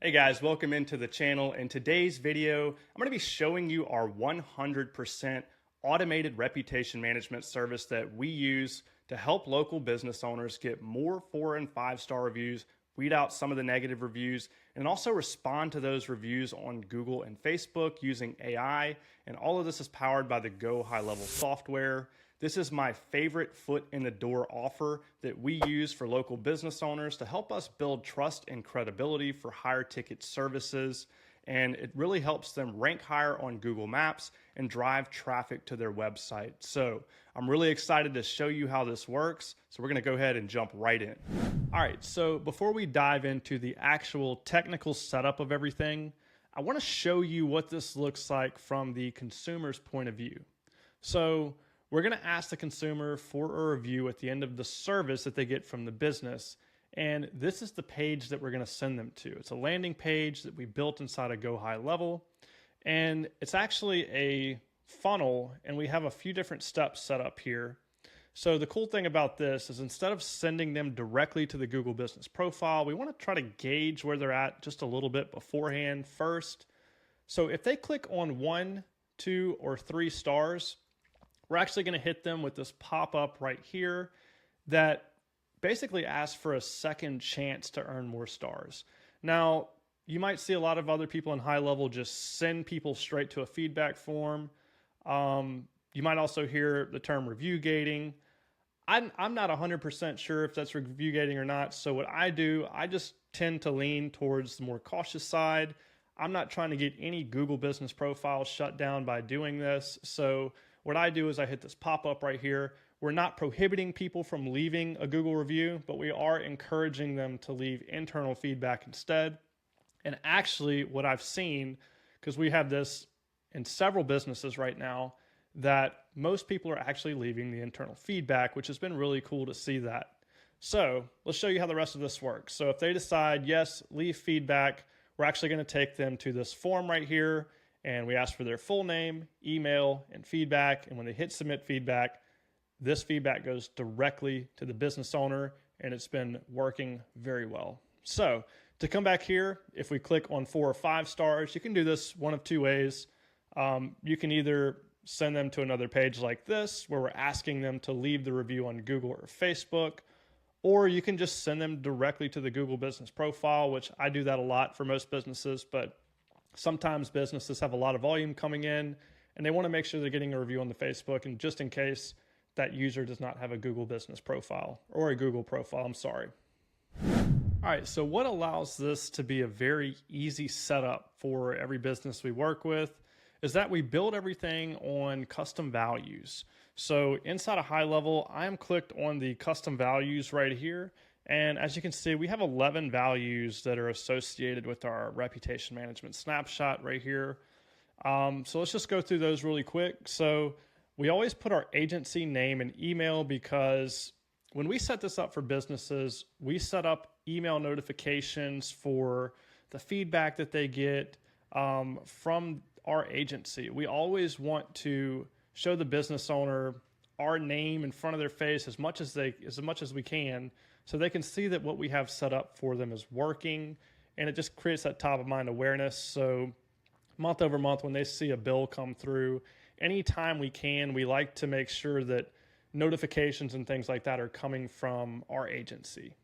Hey guys, welcome into the channel. In today's video, I'm going to be showing you our 100% automated reputation management service that we use to help local business owners get more 4- and 5-star reviews, weed out some of the negative reviews, and also respond to those reviews on Google and Facebook using AI. And all of this is powered by the GoHighLevel software. This is my favorite foot in the door offer that we use for local business owners to help us build trust and credibility for higher ticket services. And it really helps them rank higher on Google Maps and drive traffic to their website. So I'm really excited to show you how this works. So we're going to go ahead and jump right in. All right, so before we dive into the actual technical setup of everything, I want to show you what this looks like from the consumer's point of view. So we're going to ask the consumer for a review at the end of the service that they get from the business. And this is the page that we're going to send them to. It's a landing page that we built inside of GoHighLevel. And it's actually a funnel, and we have a few different steps set up here. So the cool thing about this is instead of sending them directly to the Google Business Profile, we want to try to gauge where they're at just a little bit beforehand first. So if they click on 1, 2, or 3 stars, we're actually going to hit them with this pop-up right here that basically asks for a second chance to earn more stars. Now, you might see a lot of other people in high level just send people straight to a feedback form. You might also hear the term review gating. I'm not 100% sure if that's review gating or not. So what I do, I just tend to lean towards the more cautious side. I'm not trying to get any Google Business Profile shut down by doing this. So what I do is I hit this pop-up right here. We're not prohibiting people from leaving a Google review, but we are encouraging them to leave internal feedback instead. And actually what I've seen, because we have this in several businesses right now, that most people are actually leaving the internal feedback, which has been really cool to see that. So let's show you how the rest of this works. So if they decide, yes, leave feedback, we're actually going to take them to this form right here, and we ask for their full name, email, and feedback. And when they hit submit feedback, this feedback goes directly to the business owner, and it's been working very well. So to come back here, if we click on 4 or 5 stars, you can do this one of 2 ways. You can either send them to another page like this, where we're asking them to leave the review on Google or Facebook, or you can just send them directly to the Google Business Profile, which I do that a lot for most businesses, but sometimes businesses have a lot of volume coming in and they want to make sure they're getting a review on the Facebook, and just in case that user does not have a Google Business Profile or a Google profile, I'm sorry. All right, so what allows this to be a very easy setup for every business we work with is that we build everything on custom values. So inside of High Level, I'm clicked on the custom values right here. And as you can see, we have 11 values that are associated with our reputation management snapshot right here. So let's just go through those really quick. So we always put our agency name and email, because when we set this up for businesses, we set up email notifications for the feedback that they get from our agency. We always want to show the business owner our name in front of their face as much as we can, so they can see that what we have set up for them is working, and it just creates that top of mind awareness. So month over month, when they see a bill come through, anytime we can, we like to make sure that notifications and things like that are coming from our agency.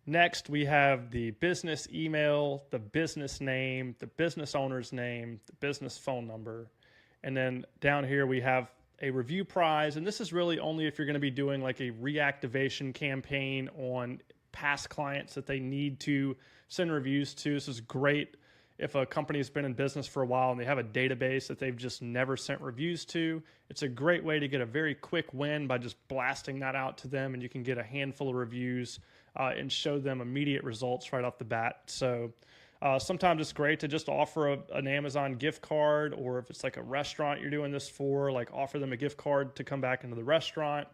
Next, we have the business email, the business name, the business owner's name, the business phone number. And then down here we have a review prize. And this is really only if you're going to be doing like a reactivation campaign on past clients that they need to send reviews to. This is great if a company has been in business for a while and they have a database that they've just never sent reviews to. It's a great way to get a very quick win by just blasting that out to them, and you can get a handful of reviews and show them immediate results right off the bat. So sometimes it's great to just offer an Amazon gift card, or if it's like a restaurant you're doing this for, like offer them a gift card to come back into the restaurant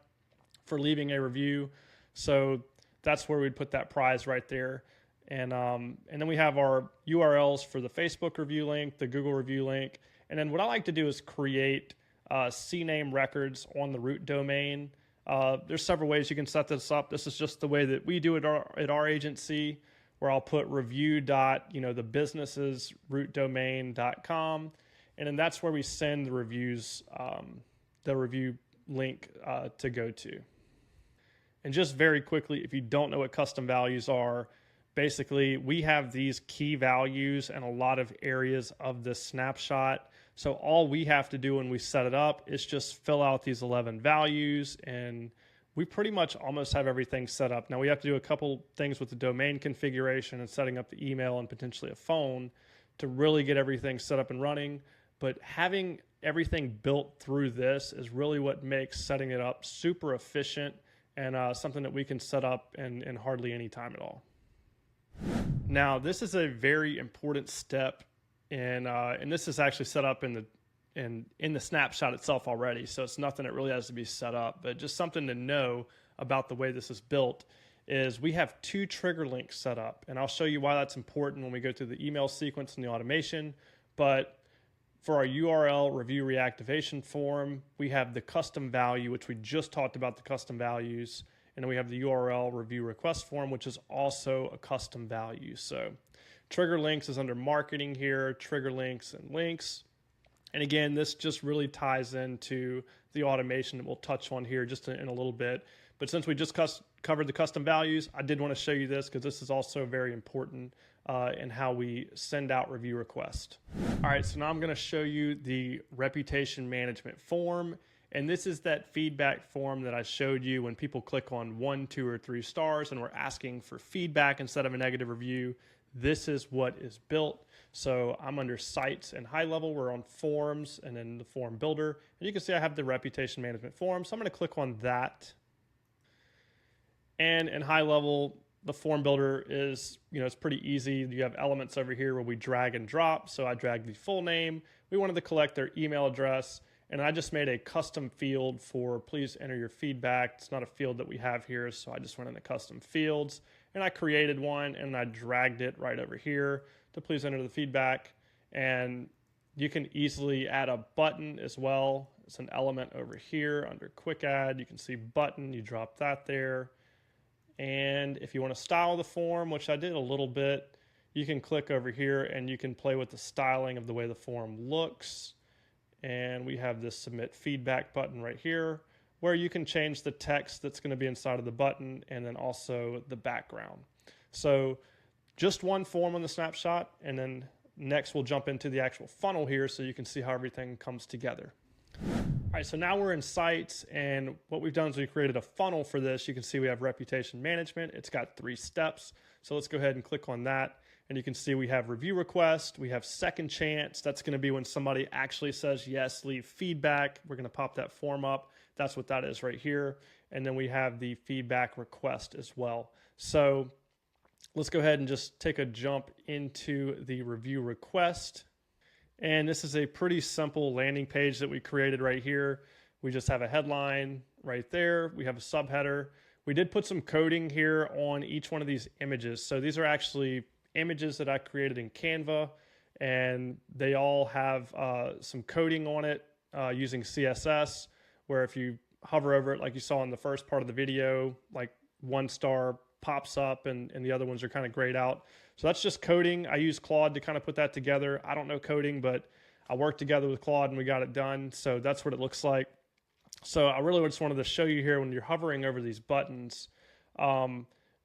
for leaving a review. So that's where we'd put that prize right there. And then we have our URLs for the Facebook review link, the Google review link. And then what I like to do is create CNAME records on the root domain. There's several ways you can set this up. This is just the way that we do it at our agency. where I'll put review dot, the business's root domain.com. And then that's where we send the reviews, the review link to go to. And just very quickly, if you don't know what custom values are, basically we have these key values in a lot of areas of the snapshot. So all we have to do when we set it up is just fill out these 11 values, and we pretty much almost have everything set up. Now we have to do a couple things with the domain configuration and setting up the email and potentially a phone to really get everything set up and running. But having everything built through this is really what makes setting it up super efficient and something that we can set up in hardly any time at all. Now, this is a very important step, and this is actually set up in the snapshot itself already, so it's nothing that really has to be set up, but just something to know about the way this is built is we have 2 trigger links set up, and I'll show you why that's important when we go through the email sequence and the automation. But for our URL review reactivation form, we have the custom value, which we just talked about, the custom values, and then we have the URL review request form, which is also a custom value. So trigger links is under marketing here, trigger links and links. And again, this just really ties into the automation that we'll touch on here just in a little bit. But since we just covered the custom values, I did want to show you this because this is also very important in how we send out review requests. All right, so now I'm going to show you the reputation management form. And this is that feedback form that I showed you when people click on 1, 2, or 3 stars and we're asking for feedback instead of a negative review. This is what is built. So I'm under sites and high level. We're on forms and then the form builder. And you can see I have the reputation management form. So I'm going to click on that. And in high level, the form builder is, it's pretty easy. You have elements over here where we drag and drop. So I drag the full name. We wanted to collect their email address. And I just made a custom field for please enter your feedback. It's not a field that we have here, so I just went into custom fields. And I created one and I dragged it right over here to please enter the feedback. And you can easily add a button as well. It's an element over here under quick add. You can see button, you drop that there. And if you want to style the form, which I did a little bit, you can click over here and you can play with the styling of the way the form looks. And we have this submit feedback button right here where you can change the text that's going to be inside of the button and then also the background. So just one form on the snapshot, and then next we'll jump into the actual funnel here so you can see how everything comes together. All right, so now we're in sites, and what we've done is we created a funnel for this. You can see we have reputation management. It's got 3 steps. So let's go ahead and click on that. And you can see we have review request. We have second chance. That's going to be when somebody actually says, yes, leave feedback. We're going to pop that form up. That's what that is right here. And then we have the feedback request as well. So let's go ahead and just take a jump into the review request. And this is a pretty simple landing page that we created right here. We just have a headline right there. We have a subheader. We did put some coding here on each one of these images. So these are actually images that I created in Canva, and they all have some coding on it using CSS, where if you hover over it like you saw in the first part of the video, like 1 star pops up and the other ones are kind of grayed out. So that's just coding. I use Claude to kind of put that together. I don't know coding, but I worked together with Claude and we got it done. So that's what it looks like. So I really just wanted to show you here when you're hovering over these buttons,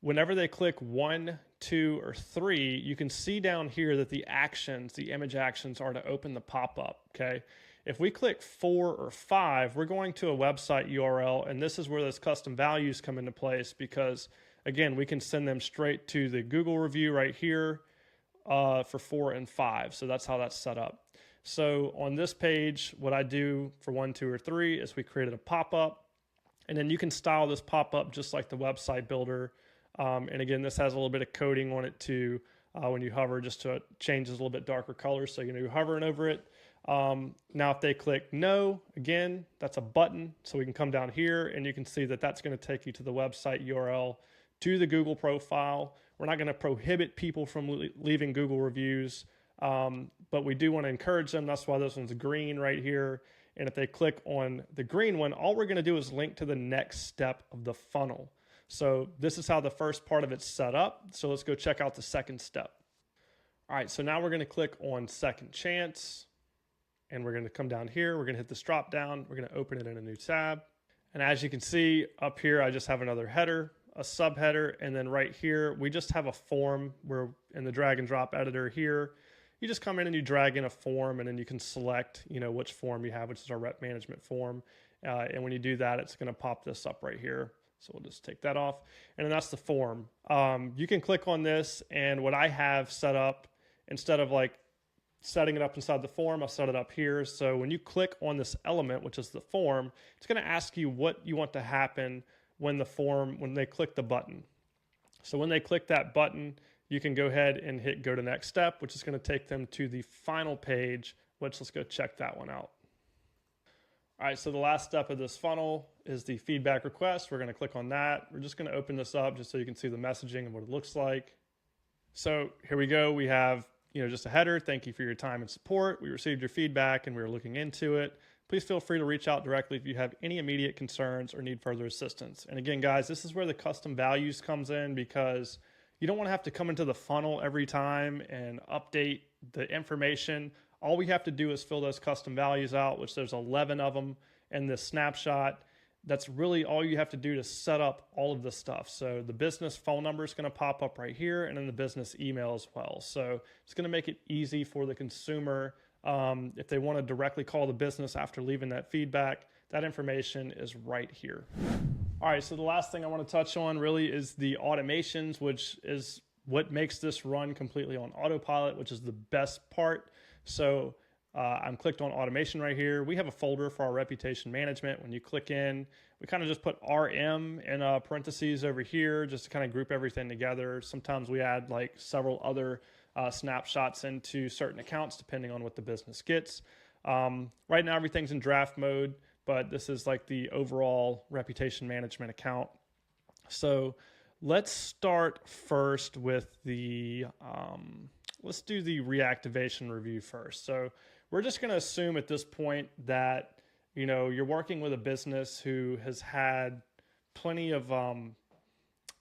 whenever they click 1, 2, or 3, you can see down here that the actions, the image actions, are to open the pop-up, okay? If we click 4 or 5, we're going to a website URL, and this is where those custom values come into place because, again, we can send them straight to the Google review right here for 4 and 5. So that's how that's set up. So on this page, what I do for 1, 2, or 3 is we created a pop-up, and then you can style this pop-up just like the website builder. And again, this has a little bit of coding on it too when you hover, just so it changes a little bit darker colors. So you're hovering over it. Now, if they click no, again, that's a button. So we can come down here and you can see that that's going to take you to the website URL, to the Google profile. We're not going to prohibit people from leaving Google reviews, but we do want to encourage them. That's why this one's green right here. And if they click on the green one, all we're going to do is link to the next step of the funnel. So this is how the first part of it's set up. So let's go check out the second step. All right, so now we're going to click on Second Chance, and we're going to come down here. We're going to hit this drop down. We're going to open it in a new tab. And as you can see up here, I just have another header, a subheader, and then right here, we just have a form where in the drag and drop editor here, you just come in and you drag in a form, and then you can select, which form you have, which is our rep management form. And when you do that, it's going to pop this up right here. So we'll just take that off. And then that's the form. You can click on this, and what I have set up, instead of like setting it up inside the form, I'll set it up here. So when you click on this element, which is the form, it's going to ask you what you want to happen when they click the button. So when they click that button, you can go ahead and hit go to next step, which is going to take them to the final page, which let's go check that one out. All right, so the last step of this funnel is the feedback request. We're going to click on that. We're just going to open this up just so you can see the messaging and what it looks like. So here we go. We have just a header. Thank you for your time and support. We received your feedback and we are looking into it. Please feel free to reach out directly if you have any immediate concerns or need further assistance. And again, guys, this is where the custom values comes in, because you don't want to have to come into the funnel every time and update the information. All we have to do is fill those custom values out, which there's 11 of them in this snapshot. That's really all you have to do to set up all of this stuff. So the business phone number is going to pop up right here, and then the business email as well. So it's going to make it easy for the consumer. If they want to directly call the business after leaving that feedback, that information is right here. All right, so the last thing I want to touch on really is the automations, which is what makes this run completely on autopilot, which is the best part. So I'm clicked on automation right here. We have a folder for our reputation management. When you click in, we kind of just put RM in parentheses over here just to kind of group everything together. Sometimes we add like several other snapshots into certain accounts depending on what the business gets. Right now everything's in draft mode, but this is like the overall reputation management account. So let's start first with the, let's do the reactivation review first. So we're just going to assume at this point that, you're working with a business who has had plenty of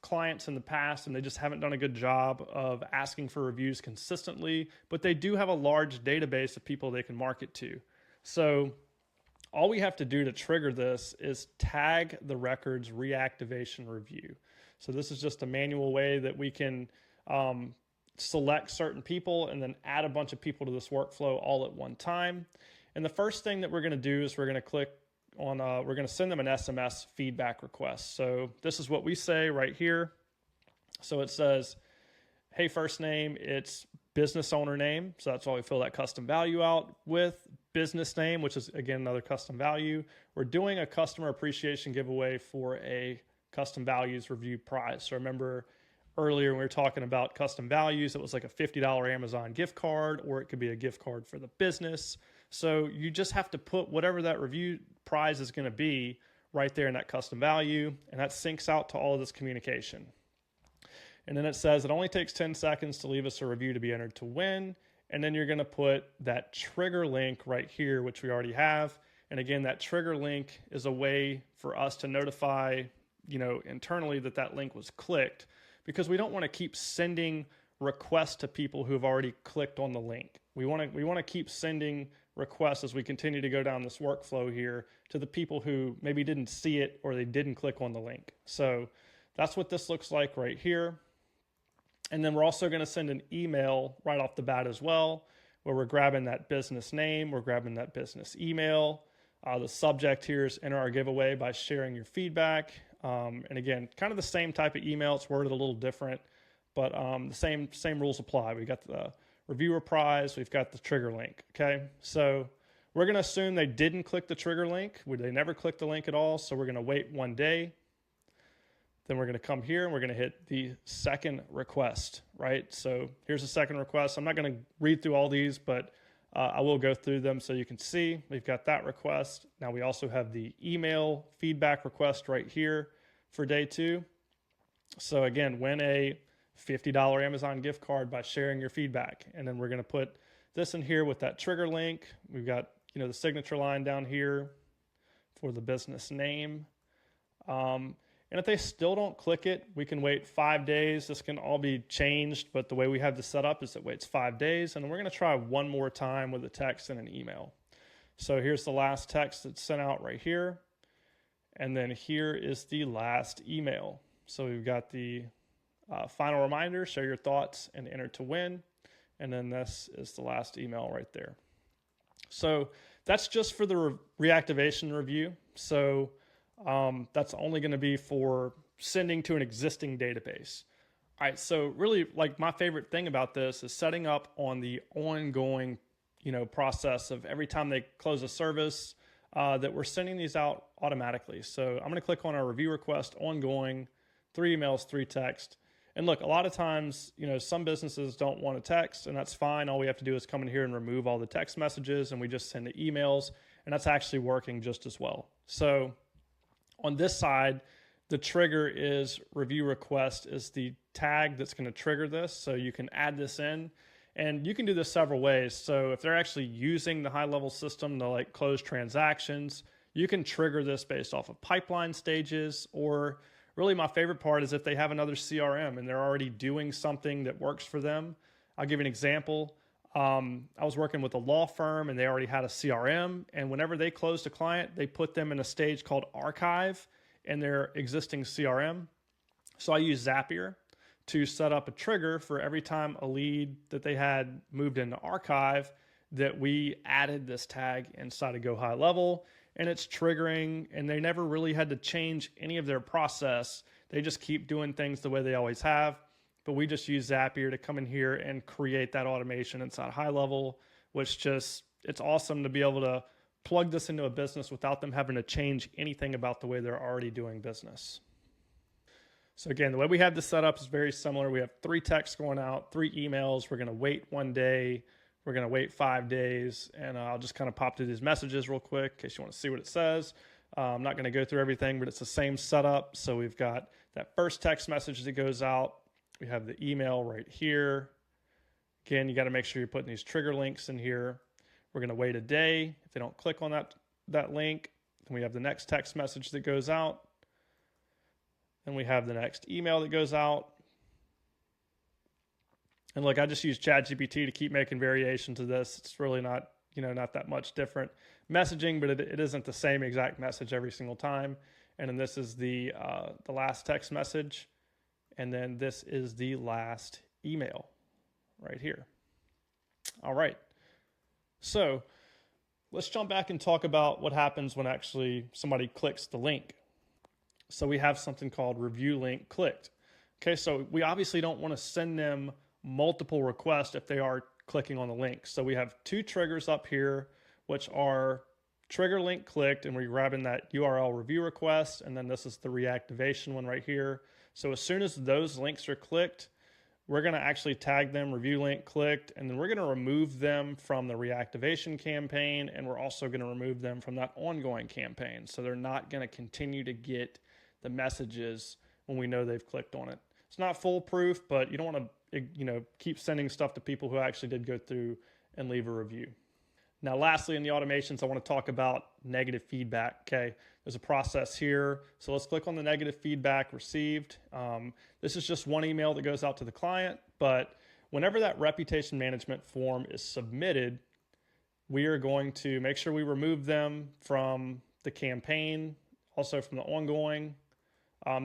clients in the past, and they just haven't done a good job of asking for reviews consistently, but they do have a large database of people they can market to. So all we have to do to trigger this is tag the records reactivation review. So this is just a manual way that we can select certain people and then add a bunch of people to this workflow all at one time. And the first thing that we're going to do is we're going to click on, we're going to send them an SMS feedback request. So this is what we say right here. So it says, hey, first name, it's business owner name. So that's why we fill that custom value out with. Business name, which is again another custom value. We're doing a customer appreciation giveaway for a custom values review prize. So remember earlier when we were talking about custom values, it was like a $50 Amazon gift card, or it could be a gift card for the business. So you just have to put whatever that review prize is going to be right there in that custom value, and that syncs out to all of this communication. And then it says it only takes 10 seconds to leave us a review to be entered to win. And then you're going to put that trigger link right here, which we already have. And again, that trigger link is a way for us to notify, internally that link was clicked, because we don't want to keep sending requests to people who have already clicked on the link. We want to keep sending requests as we continue to go down this workflow here to the people who maybe didn't see it or they didn't click on the link. So that's what this looks like right here. And then we're also going to send an email right off the bat as well, where we're grabbing that business name, we're grabbing that business email. The subject here is enter our giveaway by sharing your feedback. And again, kind of the same type of email. It's worded a little different, but the same rules apply. We got the reviewer prize, we've got the trigger link. Okay, so we're going to assume they didn't click the trigger link. They never clicked the link at all. So we're going to wait 1 day. Then we're going to come here and we're going to hit the second request, right? So here's the second request. I'm not going to read through all these, but I will go through them so you can see. We've got that request. Now we also have the email feedback request right here for day 2. So again, win a $50 Amazon gift card by sharing your feedback. And then we're going to put this in here with that trigger link. We've got, the signature line down here for the business name. And if they still don't click it, we can wait 5 days. This can all be changed, but the way we have this set up is it waits 5 days. And then we're going to try one more time with a text and an email. So here's the last text that's sent out right here. And then here is the last email. So we've got the final reminder, share your thoughts and enter to win. And then this is the last email right there. So that's just for the reactivation review. So that's only going to be for sending to an existing database. All right, so really, like, my favorite thing about this is setting up on the ongoing, process of every time they close a service, that we're sending these out automatically. So I'm going to click on our review request, ongoing, 3 emails, 3 text. And look, a lot of times, some businesses don't want to text, and that's fine. All we have to do is come in here and remove all the text messages, and we just send the emails, and that's actually working just as well. So on this side, the trigger is review request is the tag that's going to trigger this. So you can add this in, and you can do this several ways. So if they're actually using the high-level system to close transactions, you can trigger this based off of pipeline stages, or really my favorite part is if they have another CRM and they're already doing something that works for them. I'll give you an example. I was working with a law firm and they already had a CRM, and whenever they closed a client, they put them in a stage called archive in their existing CRM. So I use Zapier to set up a trigger for every time a lead that they had moved into archive that we added this tag inside of GoHighLevel, and it's triggering, and they never really had to change any of their process. They just keep doing things the way they always have. But we just use Zapier to come in here and create that automation inside HighLevel, which it's awesome to be able to plug this into a business without them having to change anything about the way they're already doing business. So again, the way we have this set up is very similar. We have 3 texts going out, 3 emails. We're going to wait 1 day. We're going to wait 5 days. And I'll just kind of pop through these messages real quick in case you want to see what it says. I'm not going to go through everything, but it's the same setup. So we've got that first text message that goes out. We have the email right here. Again, you got to make sure you're putting these trigger links in here. We're going to wait a day. If they don't click on that link, then we have the next text message that goes out. Then we have the next email that goes out. And look, I just use ChatGPT to keep making variations of this. It's really not, not that much different messaging, but it isn't the same exact message every single time. And then this is the last text message. And then this is the last email right here. All right. So let's jump back and talk about what happens when actually somebody clicks the link. So we have something called review link clicked. Okay, so we obviously don't want to send them multiple requests if they are clicking on the link. So we have 2 triggers up here, which are trigger link clicked, and we're grabbing that URL review request, and then this is the reactivation one right here. So as soon as those links are clicked, we're going to actually tag them review link clicked, and then we're going to remove them from the reactivation campaign, and we're also going to remove them from that ongoing campaign. So they're not going to continue to get the messages when we know they've clicked on it. It's not foolproof, but you don't want to keep sending stuff to people who actually did go through and leave a review. Now, lastly, in the automations, I want to talk about negative feedback. Okay, there's a process here. So let's click on the negative feedback received. This is just one email that goes out to the client, but whenever that reputation management form is submitted, we are going to make sure we remove them from the campaign, also from the ongoing.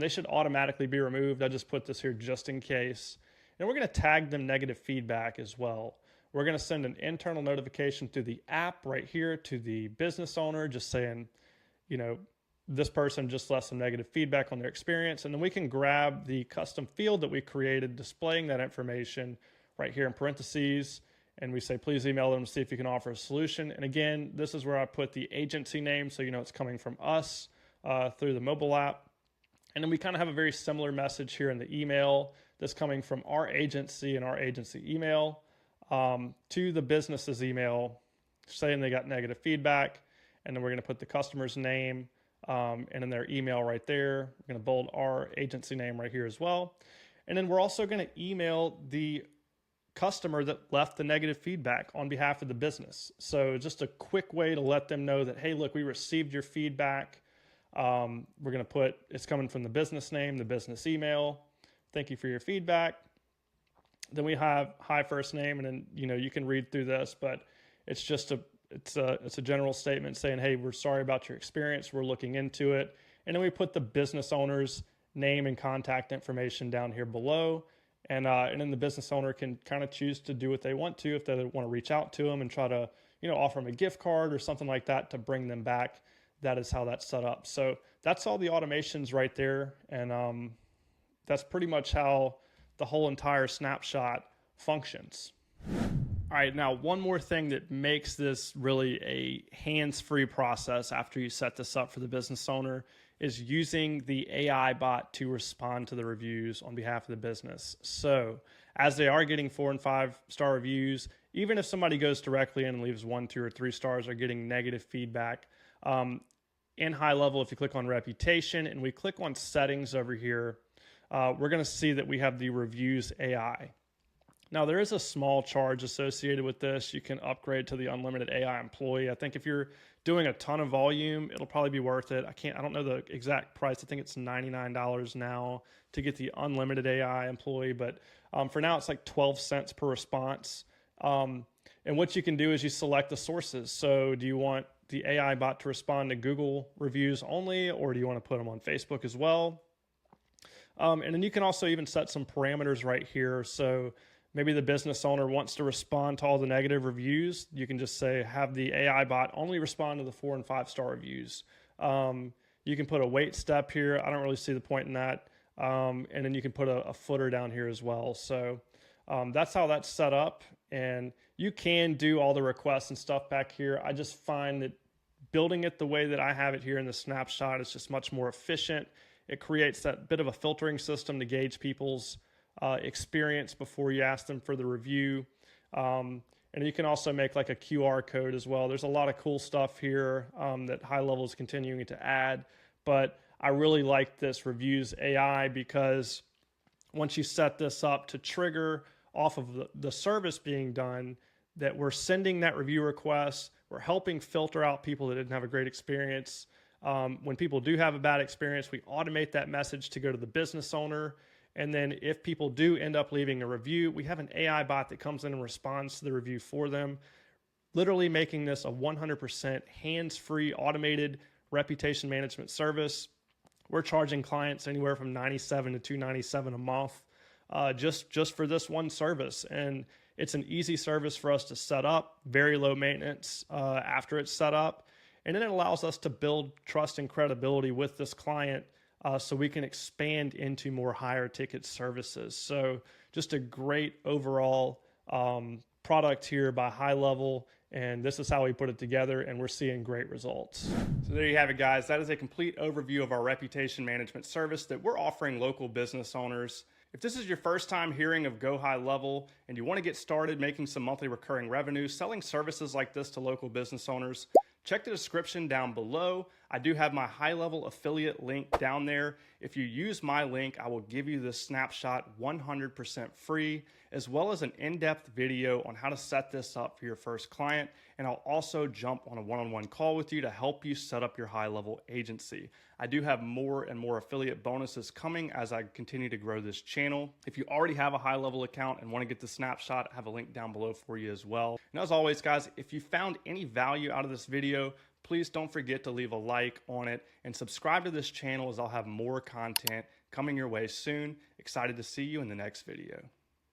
They should automatically be removed. I just put this here just in case. And we're going to tag them negative feedback as well. We're going to send an internal notification through the app right here to the business owner, just saying, this person just left some negative feedback on their experience. And then we can grab the custom field that we created displaying that information right here in parentheses. And we say, please email them to see if you can offer a solution. And again, this is where I put the agency name, so it's coming from us through the mobile app. And then we kind of have a very similar message here in the email that's coming from our agency and our agency email to the business's email saying they got negative feedback. And then we're going to put the customer's name and in their email right there. We're going to bold our agency name right here as well. And then we're also going to email the customer that left the negative feedback on behalf of the business. So just a quick way to let them know that, hey, look, we received your feedback. We're going to put, it's coming from the business name, the business email. Thank you for your feedback. Then we have hi first name, and then, you can read through this, but it's just it's a general statement saying, hey, we're sorry about your experience. We're looking into it. And then we put the business owner's name and contact information down here below. And then the business owner can kind of choose to do what they want to, if they want to reach out to them and try to, offer them a gift card or something like that to bring them back. That is how that's set up. So that's all the automations right there. And that's pretty much how the whole entire Snapshot functions. All right, now one more thing that makes this really a hands-free process after you set this up for the business owner is using the AI bot to respond to the reviews on behalf of the business. So as they are getting 4 and 5 star reviews, even if somebody goes directly in and leaves 1, 2, or 3 stars, or getting negative feedback, in HighLevel, if you click on reputation and we click on settings over here, we're going to see that we have the reviews AI. Now, there is a small charge associated with this. You can upgrade to the unlimited AI employee. I think if you're doing a ton of volume, it'll probably be worth it. I don't know the exact price. I think it's $99 now to get the unlimited AI employee, but for now it's like 12 cents per response. And what you can do is you select the sources. So do you want the AI bot to respond to Google reviews only, or do you want to put them on Facebook as well? And then you can also even set some parameters right here. So maybe the business owner wants to respond to all the negative reviews. You can just say, have the AI bot only respond to the 4 and 5 star reviews. You can put a wait step here. I don't really see the point in that. And then you can put a footer down here as well. So that's how that's set up. And you can do all the requests and stuff back here. I just find that building it the way that I have it here in the Snapshot is just much more efficient. It creates that bit of a filtering system to gauge people's experience before you ask them for the review. And you can also make like a QR code as well. There's a lot of cool stuff here that HighLevel is continuing to add, but I really like this reviews AI because once you set this up to trigger off of the service being done, that we're sending that review request, we're helping filter out people that didn't have a great experience. When people do have a bad experience, we automate that message to go to the business owner. And then if people do end up leaving a review, we have an AI bot that comes in and responds to the review for them, literally making this a 100% hands-free automated reputation management service. We're charging clients anywhere from $97 to $297 a month just for this one service. And it's an easy service for us to set up, very low maintenance after it's set up. And then it allows us to build trust and credibility with this client so we can expand into more higher ticket services. So just a great overall product here by HighLevel, and this is how we put it together, and we're seeing great results. So there you have it, guys. That is a complete overview of our reputation management service that we're offering local business owners. If this is your first time hearing of GoHighLevel and you want to get started making some monthly recurring revenue, selling services like this to local business owners, check the description down below. I do have my HighLevel affiliate link down there. If you use my link, I will give you this Snapshot 100% free, as well as an in-depth video on how to set this up for your first client. And I'll also jump on a one-on-one call with you to help you set up your HighLevel agency. I do have more and more affiliate bonuses coming as I continue to grow this channel. If you already have a HighLevel account and want to get the Snapshot, I have a link down below for you as well. And as always, guys, if you found any value out of this video, please don't forget to leave a like on it and subscribe to this channel, as I'll have more content coming your way soon. Excited to see you in the next video.